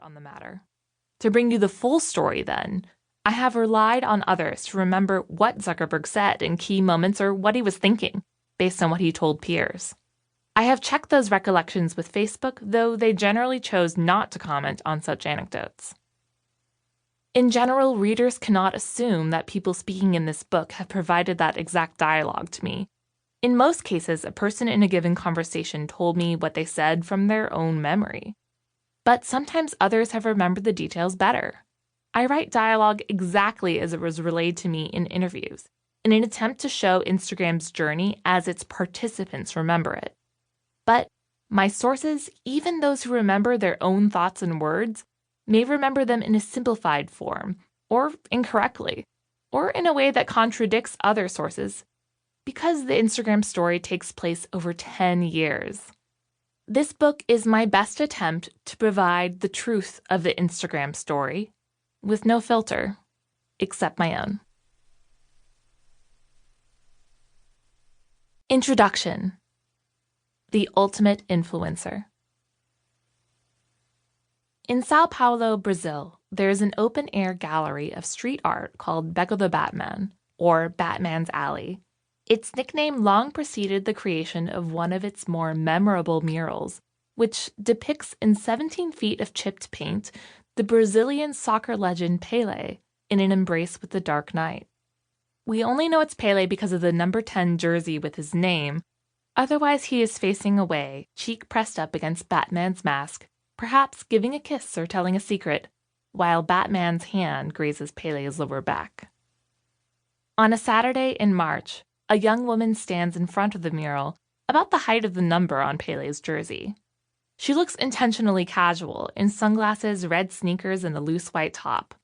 on the matter. To bring you the full story, then, I have relied on others to remember what Zuckerberg said in key moments or what he was thinking, based on what he told peers. I have checked those recollections with Facebook, though they generally chose not to comment on such anecdotes. In general, readers cannot assume that people speaking in this book have provided that exact dialogue to me. In most cases, a person in a given conversation told me what they said from their own memory. But sometimes others have remembered the details better. I write dialogue exactly as it was relayed to me in interviews, in an attempt to show Instagram's journey as its participants remember it. But my sources, even those who remember their own thoughts and words, may remember them in a simplified form, or incorrectly, or in a way that contradicts other sources, because the Instagram story takes place over 10 years. This book is my best attempt to provide the truth of the Instagram story, with no filter, except my own. Introduction. The Ultimate Influencer. In Sao Paulo, Brazil, there is an open-air gallery of street art called Beco do Batman, or Batman's Alley. Its nickname long preceded the creation of one of its more memorable murals, which depicts in 17 feet of chipped paint the Brazilian soccer legend Pelé in an embrace with the Dark Knight. We only know it's Pelé because of the number 10 jersey with his name. Otherwise, he is facing away, cheek pressed up against Batman's mask, perhaps giving a kiss or telling a secret, while Batman's hand grazes Pelé's lower back. On a Saturday in March, a young woman stands in front of the mural, about the height of the number on Pelé's jersey. She looks intentionally casual, in sunglasses, red sneakers, and a loose white top.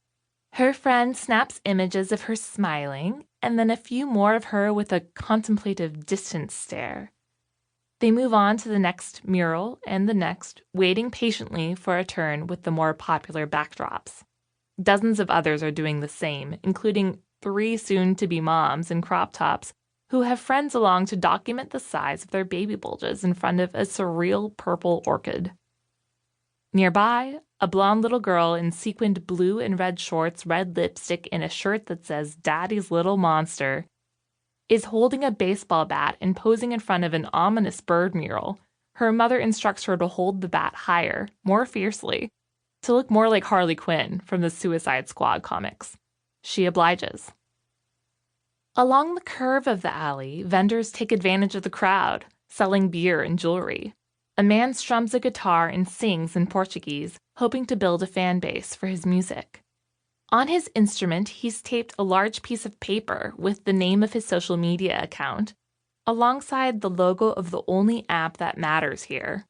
Her friend snaps images of her smiling, and then a few more of her with a contemplative, distant stare. They move on to the next mural and the next, waiting patiently for a turn with the more popular backdrops. Dozens of others are doing the same, including 3 soon-to-be moms in crop tops who have friends along to document the size of their baby bulges in front of a surreal purple orchid. Nearby, a blonde little girl in sequined blue and red shorts, red lipstick, and a shirt that says Daddy's Little Monster is holding a baseball bat and posing in front of an ominous bird mural. Her mother instructs her to hold the bat higher, more fiercely, to look more like Harley Quinn from the Suicide Squad comics. She obliges. Along the curve of the alley, vendors take advantage of the crowd, selling beer and jewelry. A man strums a guitar and sings in Portuguese, hoping to build a fan base for his music. On his instrument, he's taped a large piece of paper with the name of his social media account, alongside the logo of the only app that matters here,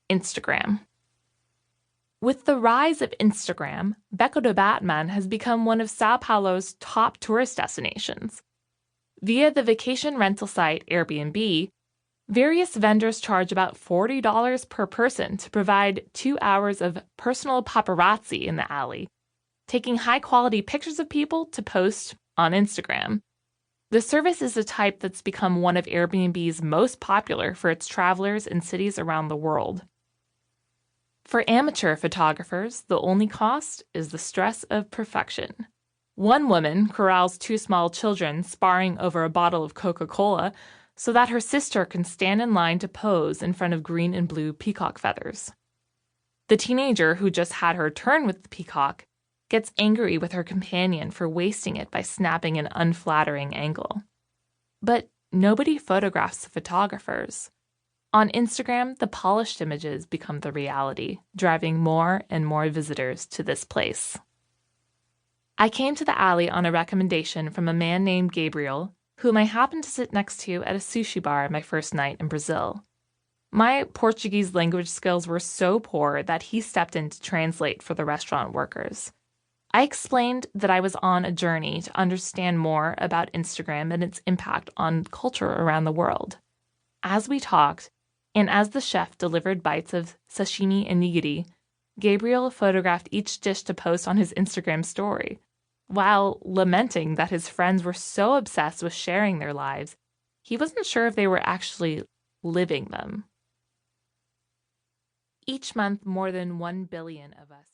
Instagram. With the rise of Instagram, Beco do Batman has become one of Sao Paulo's top tourist destinations. Via the vacation rental site Airbnb, various vendors charge about $40 per person to provide 2 hours of personal paparazzi in the alley, taking high-quality pictures of people to post on Instagram. The service is a type that's become one of Airbnb's most popular for its travelers in cities around the world. For amateur photographers, the only cost is the stress of perfection. One woman corrals 2 small children sparring over a bottle of Coca-Cola so that her sister can stand in line to pose in front of green and blue peacock feathers. The teenager who just had her turn with the peacock gets angry with her companion for wasting it by snapping an unflattering angle. But nobody photographs the photographers. On Instagram, the polished images become the reality, driving more and more visitors to this place. I came to the alley on a recommendation from a man named Gabriel, whom I happened to sit next to at a sushi bar my first night in Brazil. My Portuguese language skills were so poor that he stepped in to translate for the restaurant workers. I explained that I was on a journey to understand more about Instagram and its impact on culture around the world. As we talked, and as the chef delivered bites of sashimi and nigiri, Gabriel photographed each dish to post on his Instagram story, while lamenting that his friends were so obsessed with sharing their lives, he wasn't sure if they were actually living them. Each month, more than 1 billion of us